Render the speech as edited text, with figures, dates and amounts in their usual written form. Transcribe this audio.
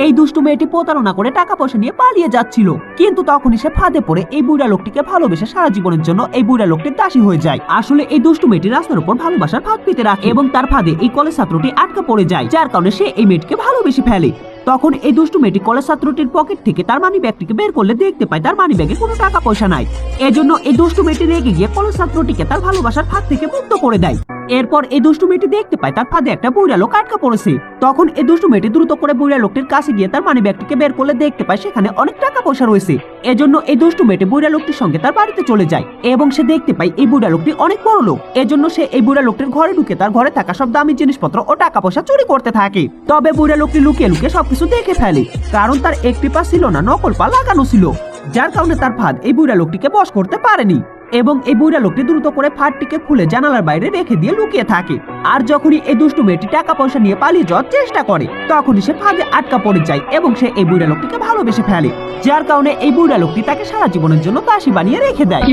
এই দুষ্টু মেয়েটি প্রতারণা করে টাকা পয়সা নিয়ে পালিয়ে যাচ্ছিল, কিন্তু তখনই সে ফাঁদে পড়ে এই বুড়া লোকটিকে ভালোবেসে সারা জীবনের জন্য এই বুড়া লোকটির দাসী হয়ে যায়। আসলে এই দুষ্টু মেয়েটি রাস্তার উপর ভালোবাসার ফাঁদ পেতে রাখে এবং তার ফাঁদে এই কলেজ ছাত্রটি আটকা পড়ে যায়, যার কারণে সে এই মেয়েটিকে ভালোবেসে ফেলে। তখন এই দুষ্টু মেয়েটি কলেজ ছাত্রটির পকেট থেকে তার মানি ব্যাগটিকে বের করলে দেখতে পায় তার মানি ব্যাগে কোনো টাকা পয়সা নাই। এজন্য এই দুষ্টু মেয়েটি রেগে গিয়ে কলেজ ছাত্রটিকে তার ভালোবাসার ফাঁদ থেকে মুক্ত করে দেয়। এরপর এই দুষ্টু মেয়েটি দেখতে পায় তার ফাঁদে একটা বুড়া লোক আটকা পড়েছে। তখন এই দুষ্টু মেয়েটি দ্রুত করে বুড়া লোকটির কাছে গিয়ে তার মানি ব্যাগটিকে বের করলে দেখতে পায় সেখানে অনেক টাকা পয়সা রয়েছে। এজন্য এই দুষ্টু মেয়েটি বুড়া লোকটির সঙ্গে তার বাড়িতে চলে যায় এবং সে দেখতে পায় এই বুড়া লোকটি অনেক বড় লোক। এজন্য সে এই বুড়া লোকটির ঘরে ঢুকে তার ঘরে থাকা সব দামি জিনিসপত্র ও টাকা পয়সা চুরি করতে থাকে। তবে বুড়া লোকটি লুকিয়ে লুকিয়ে সবকিছু দেখে ফেলে, কারণ তার একটি পা ছিল না, নকল পা লাগানো ছিল, যার কারণে তার ফাঁদ এই বুড়া লোকটিকে বশ করতে পারেনি। এবং এই বুড়া লোকটি দ্রুত করে ফাঁদটিকে খুলে জানালার বাইরে রেখে দিয়ে লুকিয়ে থাকে। আর যখনই এই দুষ্টু মেয়েটি টাকা পয়সা নিয়ে পালিয়ে যাওয়ার চেষ্টা করে, তখনই সে ফাঁদে আটকা পড়ে যায় এবং সে এই বুড়া লোকটিকে ভালোবেসে ফেলে, যার কারণে এই বুড়া লোকটি তাকে সারা জীবনের জন্য দাসী বানিয়ে রেখে দেয়।